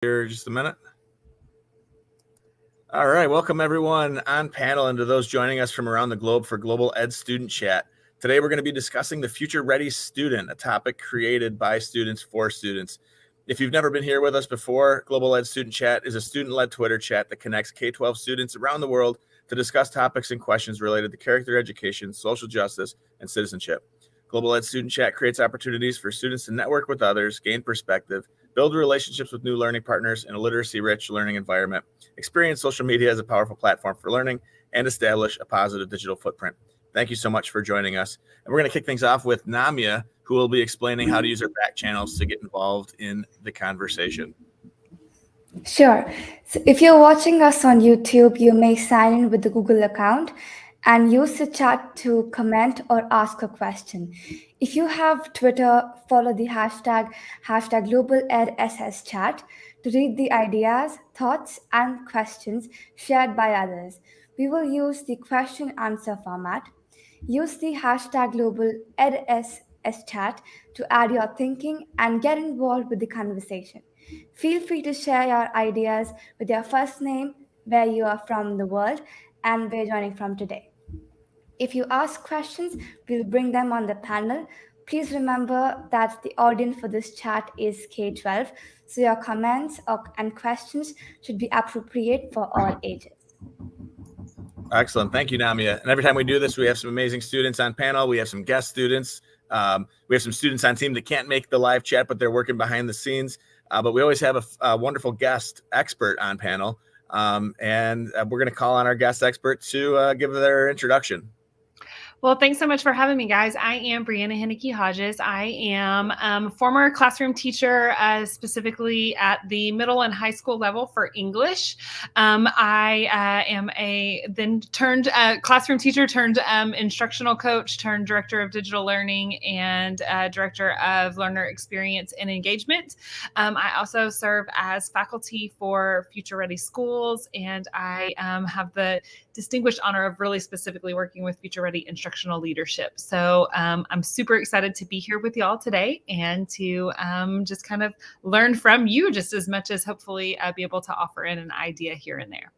Here just a minute. All right, welcome everyone on panel and to those joining us from around the globe for Global Ed Student Chat. Today we're going to be discussing the Future Ready Student, a topic created by students for students. If you've never been here with us before, Global Ed Student Chat is a student-led Twitter chat that connects K-12 students around the world to discuss topics and questions related to character education, social justice, and citizenship. Global Ed Student Chat creates opportunities for students to network with others, gain perspective, build relationships with new learning partners in a literacy-rich learning environment, experience social media as a powerful platform for learning, and establish a positive digital footprint. Thank you so much for joining us. And we're going to kick things off with Namia, who will be explaining how to use our back channels to get involved in the conversation. Sure. So if you're watching us on YouTube, you may sign in with the Google account and use the chat to comment or ask a question. If you have Twitter, follow the hashtag #GlobalEdSSChat to read the ideas, thoughts, and questions shared by others. We will use the question answer format. Use the hashtag #GlobalEdSSChat to add your thinking and get involved with the conversation. Feel free to share your ideas with your first name, where you are from the world, and where you're joining from today. If you ask questions, we'll bring them on the panel. Please remember that the audience for this chat is K-12, so your comments and questions should be appropriate for all ages. Excellent. Thank you, Namia. And every time we do this, we have some amazing students on panel. We have some guest students. We have some students on team that can't make the live chat, but they're working behind the scenes. But we always have a wonderful guest expert on panel. And we're going to call on our guest expert to give their introduction. Well, thanks so much for having me, guys. I am Brianna Henneke-Hodges. I am a former classroom teacher, specifically at the middle and high school level for English. I am a then turned classroom teacher turned instructional coach turned director of digital learning and director of learner experience and engagement. I also serve as faculty for Future Ready Schools, and I have the distinguished honor of really specifically working with Future Ready instructional leadership. So I'm super excited to be here with y'all today and to just kind of learn from you just as much as hopefully be able to offer in an idea here and there.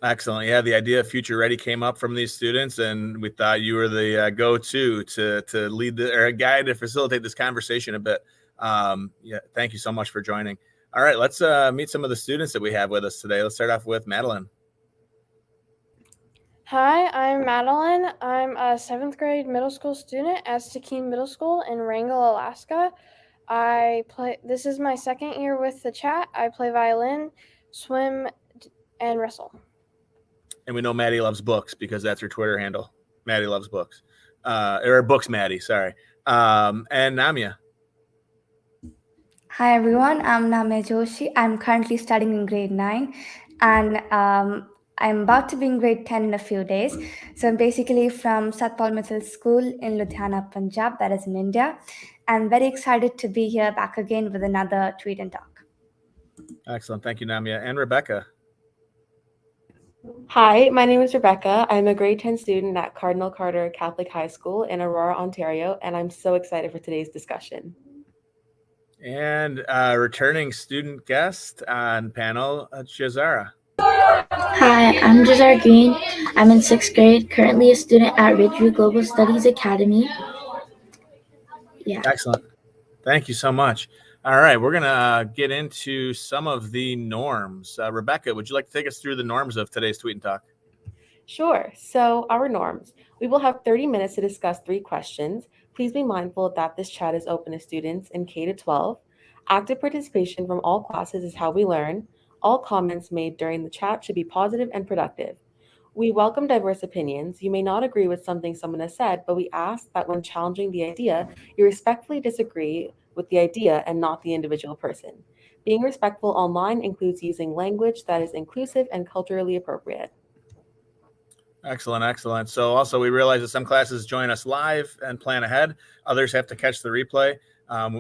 Excellent. Yeah, the idea of Future Ready came up from these students, and we thought you were the go-to to lead or a guide to facilitate this conversation a bit. Yeah, thank you so much for joining. All right, let's meet some of the students that we have with us today. Let's start off with Madeline. Hi, I'm Madeline. I'm a 7th grade middle school student at Stikine Middle School in Wrangell, Alaska. This is my second year with the chat. I play violin, swim, and wrestle. And we know Maddie loves books because that's her Twitter handle. Maddie loves books. Or books Maddie, sorry. And Namia. Hi everyone, I'm Namya Joshi. I'm currently studying in grade 9 and I'm about to be in grade 10 in a few days. So I'm basically from Satpal Middle School in Ludhiana, Punjab, that is in India. I'm very excited to be here back again with another Tweet and Talk. Excellent. Thank you, Namia. And Rebecca. Hi, my name is Rebecca. I'm a grade 10 student at Cardinal Carter Catholic High School in Aurora, Ontario, and I'm so excited for today's discussion. And returning student guest on panel, Shazara. Hi, I'm Jazar Green. I'm in 6th grade, currently a student at Ridgeview Global Studies Academy. Yeah. Excellent. Thank you so much. All right, we're going to get into some of the norms. Rebecca, would you like to take us through the norms of today's Tweet and Talk? Sure. So our norms. We will have 30 minutes to discuss 3 questions. Please be mindful that this chat is open to students in K-12. Active participation from all classes is how we learn. All comments made during the chat should be positive and productive. We welcome diverse opinions. You may not agree with something someone has said, but we ask that when challenging the idea, you respectfully disagree with the idea and not the individual person. Being respectful online includes using language that is inclusive and culturally appropriate. Excellent, excellent. So also we realize that some classes join us live and plan ahead. Others have to catch the replay,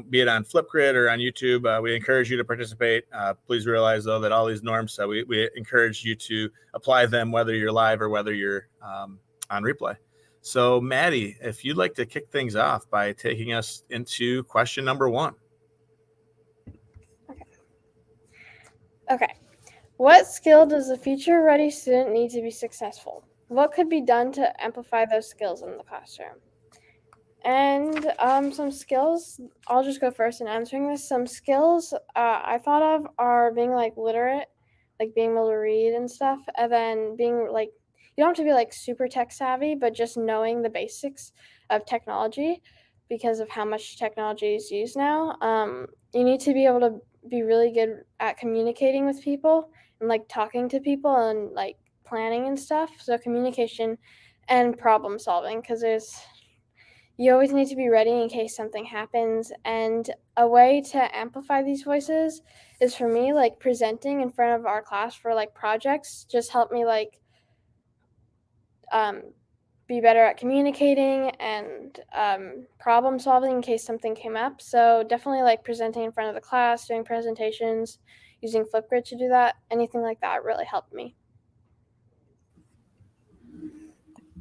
be it on Flipgrid or on YouTube. We encourage you to participate. Please realize, though, that all these norms, we encourage you to apply them whether you're live or whether you're on replay. So, Maddie, if you'd like to kick things off by taking us into question number 1. Okay. What skill does a future-ready student need to be successful? What could be done to amplify those skills in the classroom? And some skills, I'll just go first in answering this. Some skills I thought of are being like literate, like being able to read and stuff, and then being like, you don't have to be like super tech savvy, but just knowing the basics of technology because of how much technology is used now. You need to be able to be really good at communicating with people and like talking to people and like planning and stuff. So communication and problem solving, because you always need to be ready in case something happens. And a way to amplify these voices is for me, like presenting in front of our class for like projects just helped me like be better at communicating and problem solving in case something came up. So definitely like presenting in front of the class, doing presentations, using Flipgrid to do that, anything like that really helped me.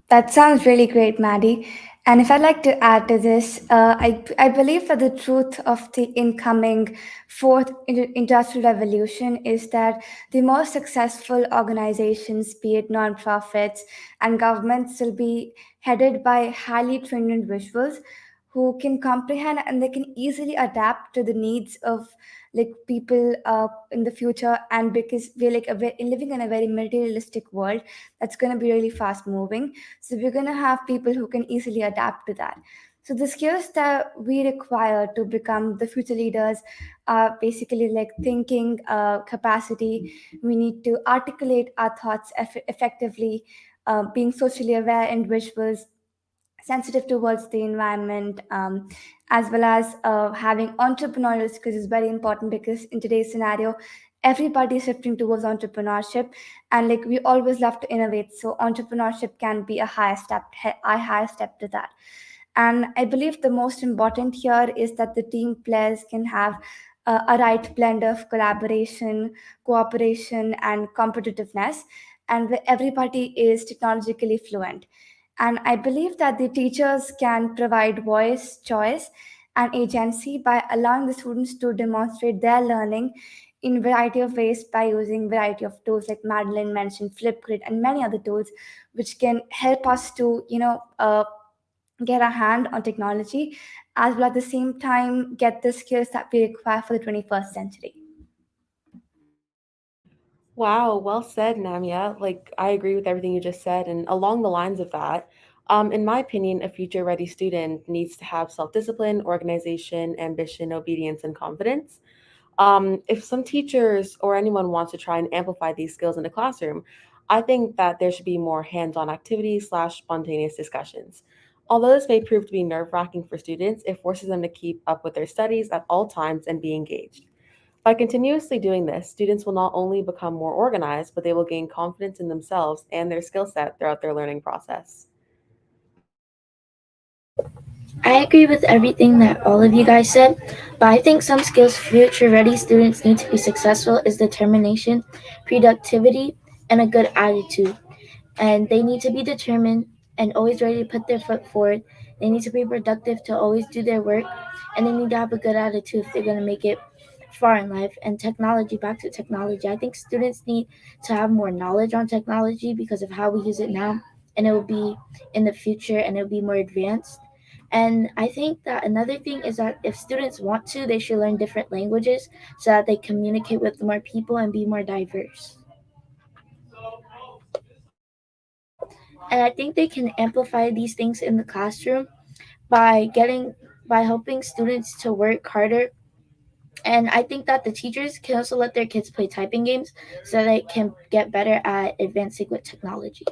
That sounds really great, Maddie. And if I'd like to add to this, I believe that the truth of the incoming fourth industrial revolution is that the most successful organizations, be it nonprofits and governments, will be headed by highly trained individuals who can comprehend and they can easily adapt to the needs of like people in the future. And because we're like living in a very materialistic world that's going to be really fast moving, so we're going to have people who can easily adapt to that. So the skills that we require to become the future leaders are basically like thinking capacity. We need to articulate our thoughts effectively, being socially aware individuals, sensitive towards the environment, as well as having entrepreneurial skills is very important because in today's scenario, everybody is shifting towards entrepreneurship, and like we always love to innovate. So entrepreneurship can be a higher step to that. And I believe the most important here is that the team players can have a right blend of collaboration, cooperation, and competitiveness, and where everybody is technologically fluent. And I believe that the teachers can provide voice, choice, and agency by allowing the students to demonstrate their learning in variety of ways by using variety of tools like Madeline mentioned, Flipgrid, and many other tools, which can help us to, get a hand on technology, as well at the same time get the skills that we require for the 21st century. Wow, well said, Namia. Like, I agree with everything you just said. And along the lines of that, in my opinion, a future ready student needs to have self discipline, organization, ambition, obedience, and confidence. If some teachers or anyone wants to try and amplify these skills in the classroom, I think that there should be more hands on activities slash spontaneous discussions. Although this may prove to be nerve wracking for students, it forces them to keep up with their studies at all times and be engaged. By continuously doing this, students will not only become more organized, but they will gain confidence in themselves and their skill set throughout their learning process. I agree with everything that all of you guys said, but I think some skills future ready students need to be successful is determination, productivity, and a good attitude. And they need to be determined and always ready to put their foot forward. They need to be productive to always do their work, and they need to have a good attitude if they're going to make it far in life. And technology, back to technology, I think students need to have more knowledge on technology because of how we use it now, and it will be in the future and it will be more advanced. And I think that another thing is that if students want to, they should learn different languages so that they communicate with more people and be more diverse. And I think they can amplify these things in the classroom by helping students to work harder. And I think that the teachers can also let their kids play typing games so they can get better at advancing with technology.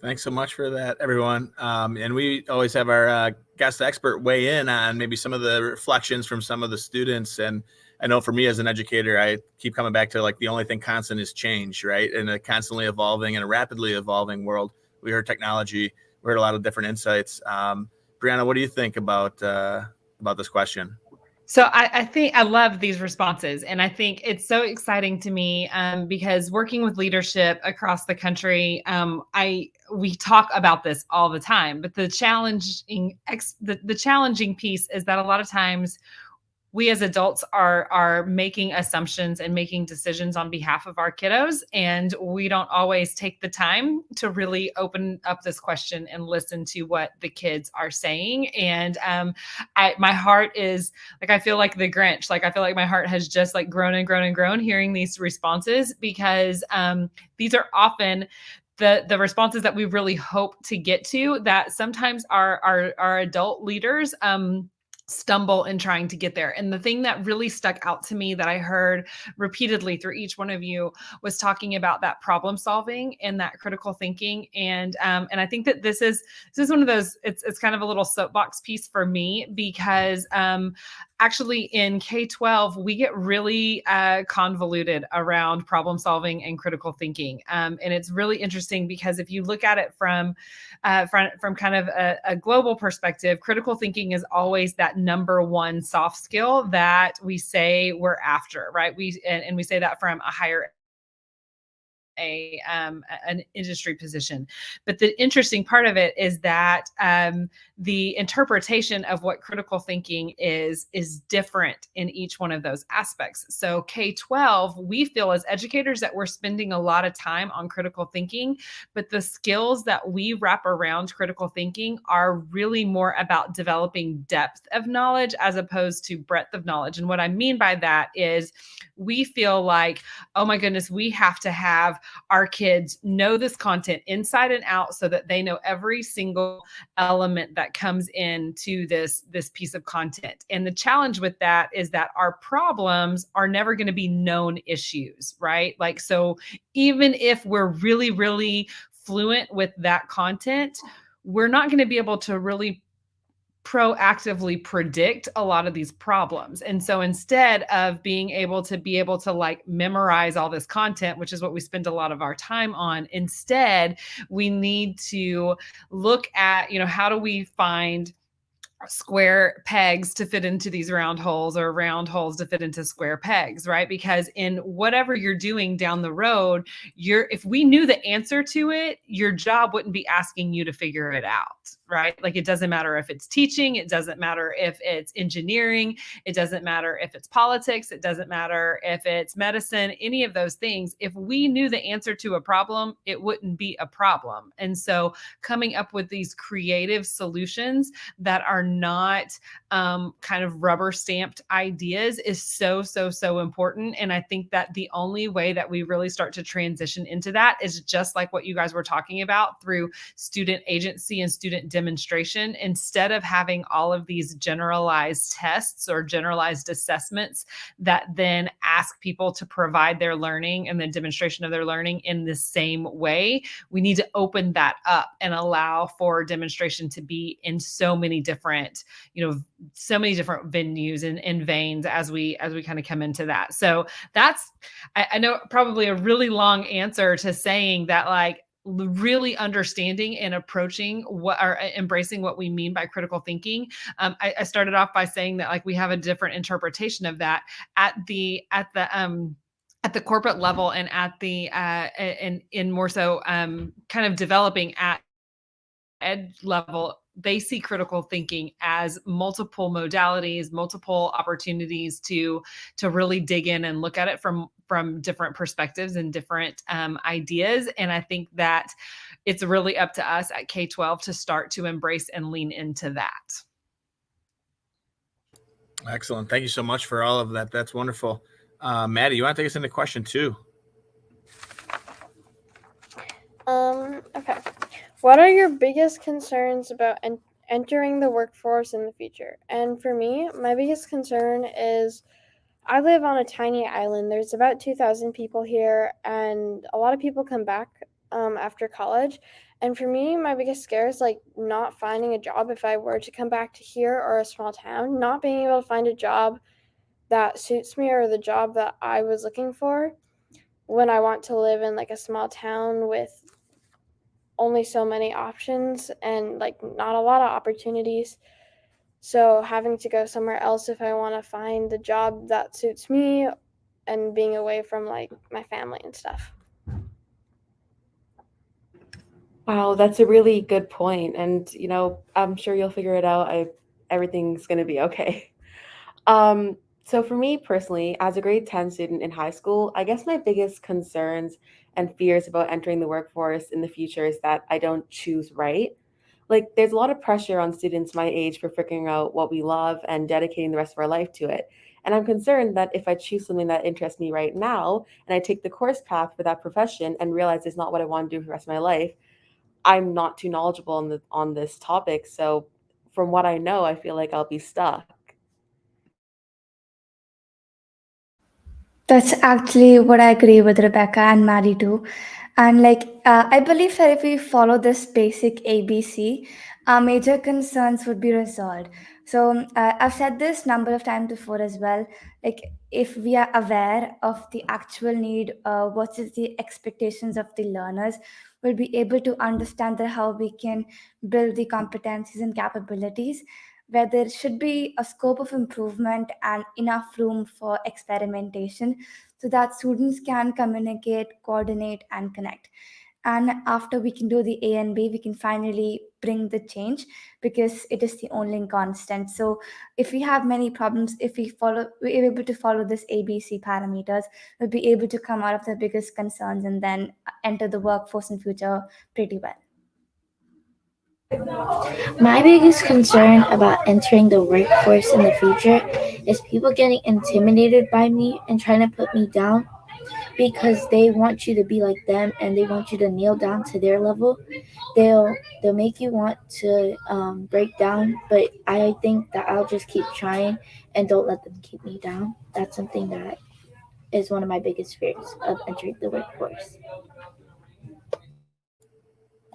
Thanks so much for that, everyone. And we always have our guest expert weigh in on maybe some of the reflections from some of the students. And I know for me as an educator, I keep coming back to like the only thing constant is change, right? In a constantly evolving and a rapidly evolving world. We heard technology, we heard a lot of different insights. Brianna, what do you think about this question? So I think I love these responses, and I think it's so exciting to me because working with leadership across the country, we talk about this all the time. But the challenging piece is that a lot of times we as adults are making assumptions and making decisions on behalf of our kiddos, and we don't always take the time to really open up this question and listen to what the kids are saying. And my heart is like, I feel like the Grinch. Like, I feel like my heart has just like grown and grown and grown hearing these responses, because these are often the responses that we really hope to get to, that sometimes our adult leaders stumble in trying to get there. And the thing that really stuck out to me that I heard repeatedly through each one of you was talking about that problem solving and that critical thinking. And I think that this is one of those, it's kind of a little soapbox piece for me, because actually in K-12, we get really convoluted around problem solving and critical thinking. And it's really interesting, because if you look at it from kind of a global perspective, critical thinking is always that number one soft skill that we say we're after, right? And we say that from a higher an industry position. But the interesting part of it is that the interpretation of what critical thinking is different in each one of those aspects. So K-12, we feel as educators that we're spending a lot of time on critical thinking, but the skills that we wrap around critical thinking are really more about developing depth of knowledge as opposed to breadth of knowledge. And what I mean by that is we feel like, oh my goodness, we have to have our kids know this content inside and out so that they know every single element that comes into this piece of content. And the challenge with that is that our problems are never going to be known issues, right? Like, so even if we're really, really fluent with that content, we're not going to be able to really proactively predict a lot of these problems. And so instead of being able to like memorize all this content, which is what we spend a lot of our time on, instead, we need to look at, how do we find square pegs to fit into these round holes, or round holes to fit into square pegs, right? Because in whatever you're doing down the road, if we knew the answer to it, your job wouldn't be asking you to figure it out, right? Like, it doesn't matter if it's teaching, it doesn't matter if it's engineering, it doesn't matter if it's politics, it doesn't matter if it's medicine, any of those things. If we knew the answer to a problem, it wouldn't be a problem. And so coming up with these creative solutions that are not kind of rubber stamped ideas is so, so, so important. And I think that the only way that we really start to transition into that is just like what you guys were talking about, through student agency and student demonstration, instead of having all of these generalized tests or generalized assessments that then ask people to provide their learning and then demonstration of their learning in the same way. We need to open that up and allow for demonstration to be in so many different, so many different venues and veins as we kind of come into that. So that's, I know, probably a really long answer to saying that, like, really understanding and approaching what, or embracing what we mean by critical thinking. I started off by saying that, like, we have a different interpretation of that at the corporate level, and at the in more so kind of developing at ed level. They see critical thinking as multiple modalities, multiple opportunities to really dig in and look at it from different perspectives and different ideas. And I think that it's really up to us at K-12 to start to embrace and lean into that. Excellent. Thank you so much for all of that. That's wonderful. Maddie, you want to take us into question 2? Okay. What are your biggest concerns about entering the workforce in the future? And for me, my biggest concern is I live on a tiny island. There's about 2,000 people here, and a lot of people come back after college. And for me, my biggest scare is like not finding a job if I were to come back to here or a small town, not being able to find a job that suits me or the job that I was looking for when I want to live in like a small town with only so many options and like not a lot of opportunities. So having to go somewhere else if I want to find the job that suits me, and being away from like my family and stuff. Wow, that's a really good point. And I'm sure you'll figure it out. Everything's going to be okay. So for me personally, as a grade 10 student in high school, I guess my biggest concerns and fears about entering the workforce in the future is that I don't choose right. Like there's a lot of pressure on students my age for figuring out what we love and dedicating the rest of our life to it. And I'm concerned that if I choose something that interests me right now and I take the course path for that profession and realize it's not what I want to do for the rest of my life, I'm not too knowledgeable on this topic. So from what I know, I feel like I'll be stuck. That's actually what I agree with Rebecca and Maddie too. And I believe that if we follow this basic ABC, our major concerns would be resolved. So I've said this number of times before as well. Like if we are aware of the actual need, what is the expectations of the learners, we'll be able to understand how we can build the competencies and capabilities where there should be a scope of improvement and enough room for experimentation so that students can communicate, coordinate, and connect. And after we can do the A and B, we can finally bring the change because it is the only constant. So if we have many problems, if we're able to follow this ABC parameters, we'll be able to come out of the biggest concerns and then enter the workforce in future pretty well. My biggest concern about entering the workforce in the future is people getting intimidated by me and trying to put me down because they want you to be like them and they want you to kneel down to their level. They'll make you want to break down, but I think that I'll just keep trying and don't let them keep me down. That's something that is one of my biggest fears of entering the workforce.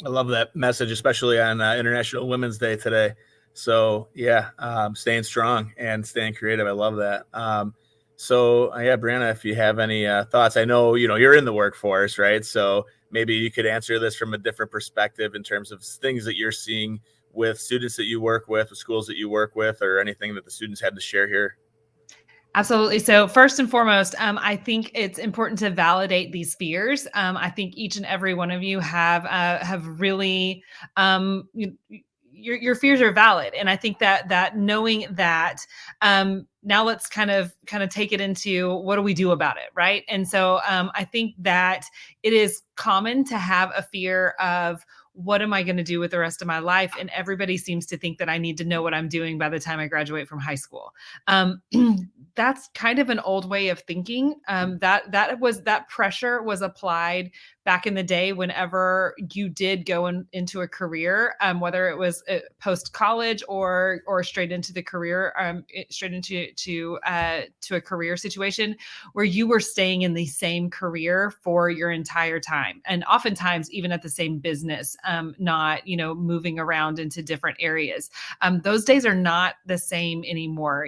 I love that message, especially on International Women's Day today. So yeah, staying strong and staying creative. I love that. Yeah, Brianna, if you have any thoughts, I know you're in the workforce, right? So maybe you could answer this from a different perspective in terms of things that you're seeing with students that you work with schools that you work with, or anything that the students had to share here. Absolutely. So first and foremost, I think it's important to validate these fears. I think each and every one of you have really your fears are valid, and I think that knowing that, now let's kind of take it into what do we do about it, right? And so I think that it is common to have a fear of what am I going to do with the rest of my life, and everybody seems to think that I need to know what I'm doing by the time I graduate from high school. Um, that's kind of an old way of thinking. That pressure was applied back in the day whenever you did go into a career, whether it was post college or straight into the career, straight into to a career situation where you were staying in the same career for your entire time, and oftentimes even at the same business, not moving around into different areas. Those days are not the same anymore.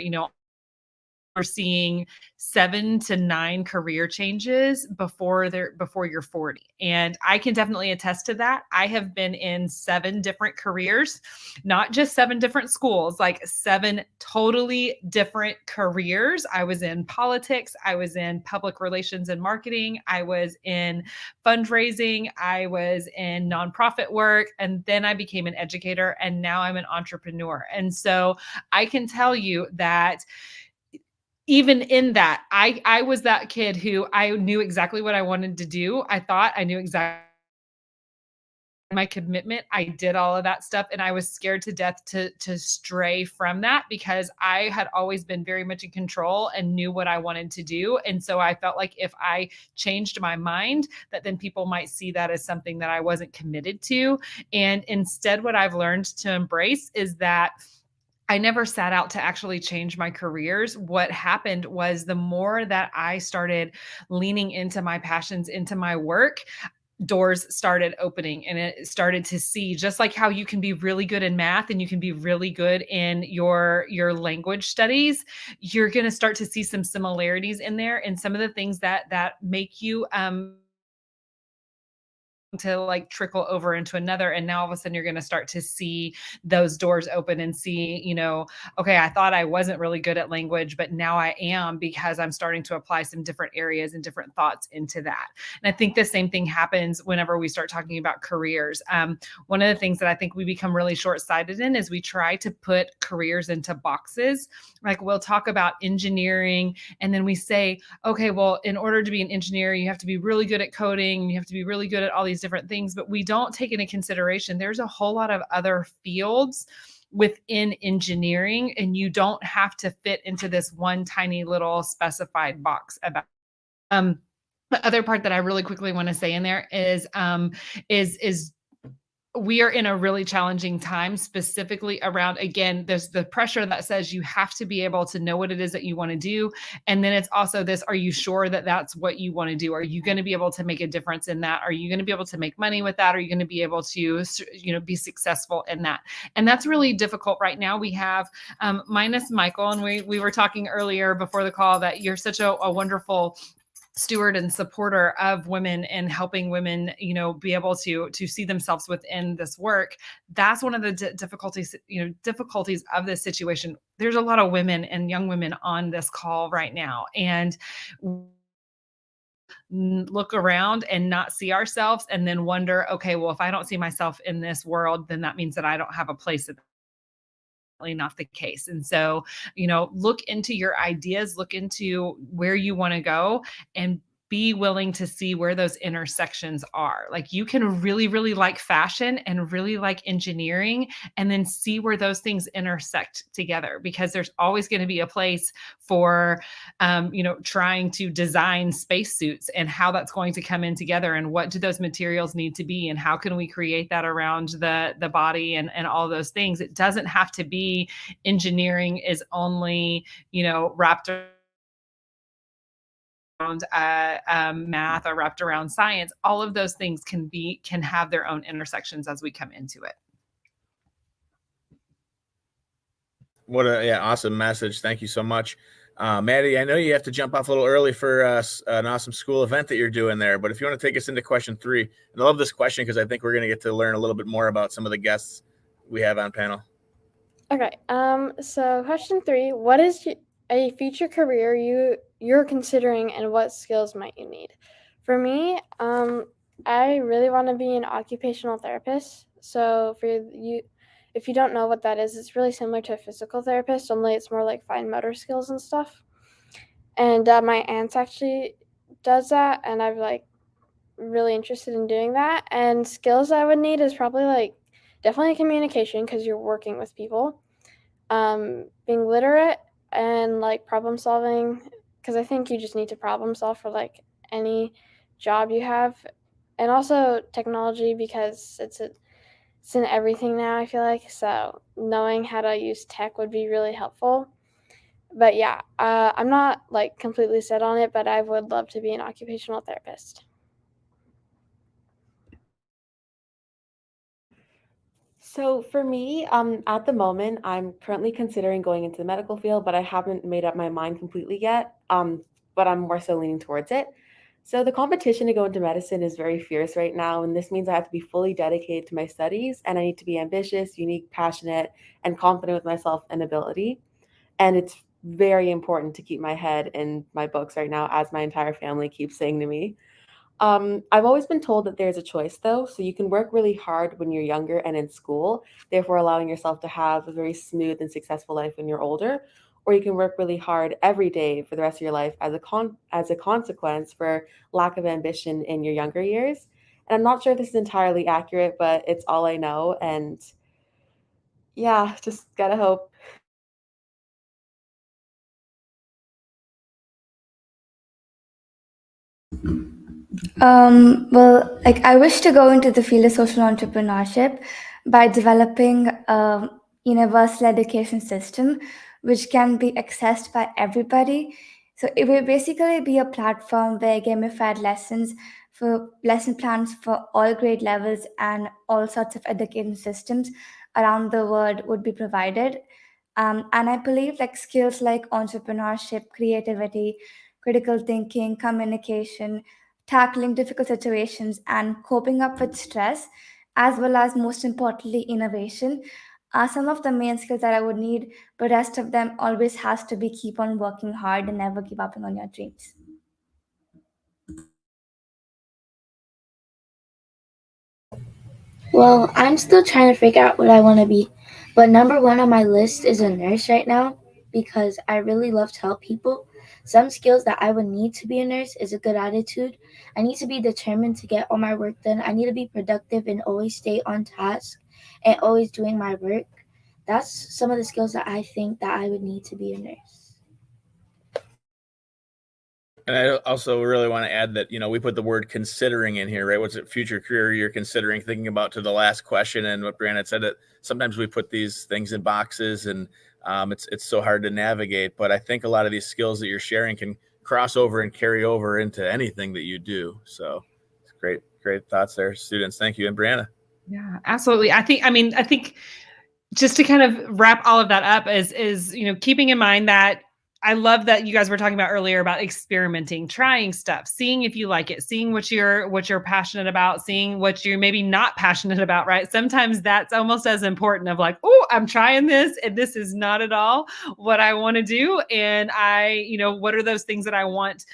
We're seeing 7 to 9 career changes before you're 40. And I can definitely attest to that. I have been in 7 different careers, not just 7 different schools, like 7 totally different careers. I was in politics, I was in public relations and marketing, I was in fundraising, I was in nonprofit work, and then I became an educator, and now I'm an entrepreneur. And so I can tell you that even in that, I was that kid who I knew exactly what I wanted to do. I thought I knew exactly my commitment. I did all of that stuff, and I was scared to death to stray from that because I had always been very much in control and knew what I wanted to do. And so I felt like if I changed my mind, that then people might see that as something that I wasn't committed to. And instead, what I've learned to embrace is that I never sat out to actually change my careers. What happened was the more that I started leaning into my passions, into my work, doors started opening, and it started to see, just like how you can be really good in math and you can be really good in your language studies, you're going to start to see some similarities in there, and some of the things that make you to like trickle over into another, and now all of a sudden you're going to start to see those doors open and see, okay, I thought I wasn't really good at language, but now I am, because I'm starting to apply some different areas and different thoughts into that. And I think the same thing happens whenever we start talking about careers. One of the things that I think we become really short-sighted in is we try to put careers into boxes. Like we'll talk about engineering, and then we say, okay, well, in order to be an engineer, you have to be really good at coding, you have to be really good at all these different things, but we don't take into consideration there's a whole lot of other fields within engineering, and you don't have to fit into this one tiny little specified box about. The other part that I really quickly want to say in there is we are in a really challenging time, specifically around, again, there's the pressure that says you have to be able to know what it is that you want to do. And then it's also this, are you sure that that's what you want to do? Are you going to be able to make a difference in that? Are you going to be able to make money with that? Are you going to be able to, be successful in that? And that's really difficult right now. We have, minus Michael, and we were talking earlier before the call that you're such a wonderful steward and supporter of women and helping women, be able to see themselves within this work. That's one of the difficulties of this situation. There's a lot of women and young women on this call right now, and look around and not see ourselves and then wonder, okay, well, if I don't see myself in this world, then that means that I don't have a place at not the case. And so, look into your ideas, look into where you want to go, and be willing to see where those intersections are. Like you can really, really like fashion and really like engineering, and then see where those things intersect together, because there's always going to be a place for, trying to design spacesuits and how that's going to come in together, and what do those materials need to be, and how can we create that around the body and all those things. It doesn't have to be engineering is only, wrapped around math or wrapped around science. All of those things can have their own intersections as we come into it. What a awesome message. Thank you so much. Maddie, I know you have to jump off a little early for an awesome school event that you're doing there, but if you want to take us into question 3, and I love this question because I think we're going to get to learn a little bit more about some of the guests we have on panel. Okay. So question 3, what is a future career you're considering, and what skills might you need? For me, I really want to be an occupational therapist. So for you, if you don't know what that is, it's really similar to a physical therapist, only it's more like fine motor skills and stuff. And my aunt actually does that, and I'm like really interested in doing that. And skills I would need is probably like definitely communication, because you're working with people. Being literate and like problem solving, because I think you just need to problem solve for like any job you have. And also technology, because it's in everything now, I feel like. So knowing how to use tech would be really helpful. But yeah, I'm not like completely set on it, but I would love to be an occupational therapist. So for me, at the moment, I'm currently considering going into the medical field, but I haven't made up my mind completely yet. But I'm more so leaning towards it. So the competition to go into medicine is very fierce right now, and this means I have to be fully dedicated to my studies, and I need to be ambitious, unique, passionate, and confident with myself and ability. And it's very important to keep my head in my books right now, as my entire family keeps saying to me. I've always been told that there's a choice, though. So you can work really hard when you're younger and in school, therefore allowing yourself to have a very smooth and successful life when you're older. Or you can work really hard every day for the rest of your life as a consequence for lack of ambition in your younger years. And I'm not sure if this is entirely accurate, but it's all I know. And yeah, just gotta hope. Well, like I wish to go into the field of social entrepreneurship by developing a universal education system which can be accessed by everybody. So it will basically be a platform where gamified lesson plans for all grade levels and all sorts of education systems around the world would be provided. And I believe like skills like entrepreneurship, creativity, critical thinking, communication, tackling difficult situations, and coping up with stress, as well as, most importantly, innovation, are some of the main skills that I would need. But rest of them always has to be keep on working hard and never give up on your dreams. Well, I'm still trying to figure out what I want to be, but number one on my list is a nurse right now because I really love to help people. Some skills that I would need to be a nurse is a good attitude. I need to be determined to get all my work done. I need to be productive and always stay on task and always doing my work. That's some of the skills that I think that I would need to be a nurse. And I also really want to add that, we put the word considering in here, right? What's a future career you're considering, thinking about, to the last question and what Brianna said, that sometimes we put these things in boxes and it's so hard to navigate. But I think a lot of these skills that you're sharing can cross over and carry over into anything that you do. So it's great thoughts there, students. Thank you. And Brianna. Yeah, absolutely. I think just to kind of wrap all of that up is keeping in mind that I love that you guys were talking about earlier about experimenting, trying stuff, seeing if you like it, seeing what you're passionate about, seeing what you're maybe not passionate about, right? Sometimes that's almost as important of like, oh, I'm trying this and this is not at all what I want to do. And what are those things that I want?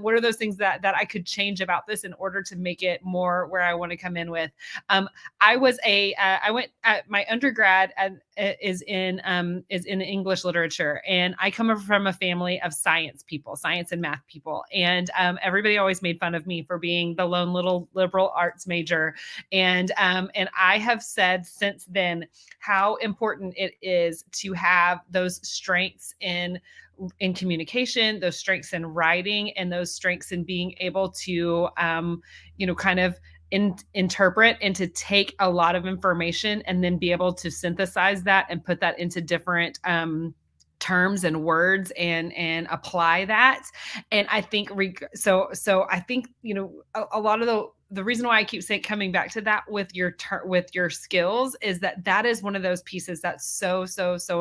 What are those things that I could change about this in order to make it more where I want to come in with? I went at my undergrad is in English literature, and I come from a family of science people, science and math people, and everybody always made fun of me for being the lone little liberal arts major, and I have said since then how important it is to have those strengths in communication, those strengths in writing, and those strengths in being able to kind of interpret and to take a lot of information and then be able to synthesize that and put that into different terms and words and apply that. And I think so I think a lot of the reason why I keep saying, coming back to that with your skills, is that is one of those pieces that's so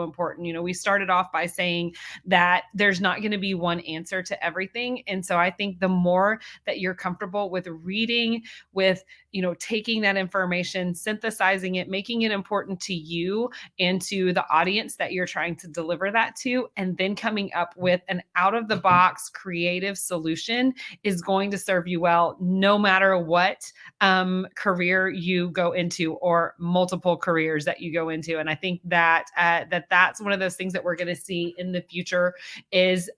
important. We started off by saying that there's not going to be one answer to everything. And so I think the more that you're comfortable with reading, with, taking that information, synthesizing it, making it important to you and to the audience that you're trying to deliver that to, and then coming up with an out of the box creative solution is going to serve you well, no matter what career you go into or multiple careers that you go into. And I think that that's one of those things that we're going to see in the future is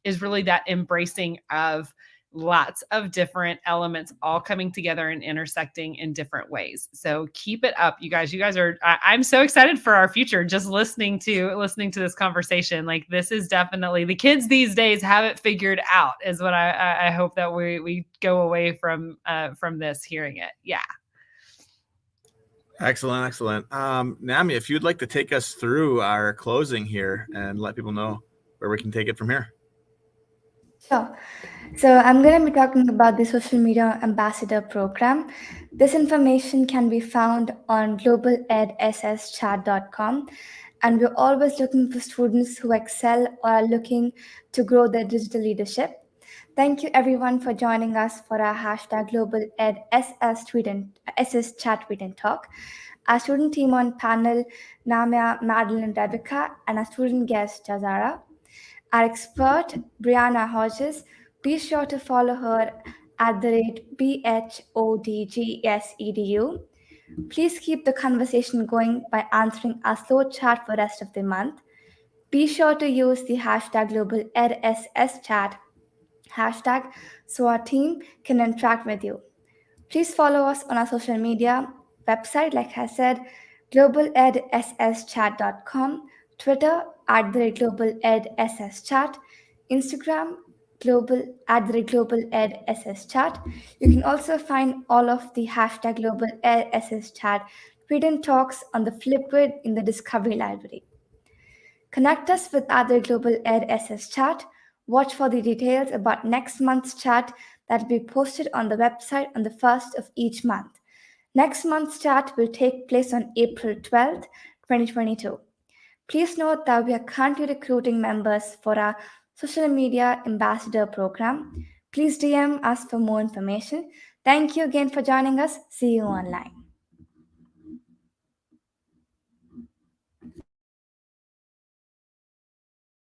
really that embracing of lots of different elements all coming together and intersecting in different ways. So keep it up, you guys. You guys are, I'm so excited for our future. Just listening to this conversation. Like, this is definitely, the kids these days have it figured out, is what I hope that we go away from this hearing it. Yeah. Excellent. Nami, if you'd like to take us through our closing here and let people know where we can take it from here. Sure. So I'm going to be talking about the Social Media Ambassador Program. This information can be found on globaledsschat.com. And we're always looking for students who excel or are looking to grow their digital leadership. Thank you, everyone, for joining us for our #GlobalEdSS Chat Tweet and Talk. Our student team on panel, Namia, Madeline, and Rebecca, and our student guest, Jazara. Our expert, Brianna Hodges. Be sure to follow her at @BHODGSEDU. Please keep the conversation going by answering our slow chat for the rest of the month. Be sure to use the #GlobalEdSSChat hashtag so our team can interact with you. Please follow us on our social media website, like I said, globaledsschat.com, Twitter @globaledsschat, Instagram @globaledsschat. You can also find all of the #GlobalEdSSChat tweet and talks on the Flipgrid in the Discovery Library. Connect us with other Global Ed SS Chat. Watch for the details about next month's chat that will be posted on the website on the 1st of each month. Next month's chat will take place on April 12th, 2022. Please note that we are currently recruiting members for our Social Media Ambassador Program. Please DM us for more information. Thank you again for joining us. See you online.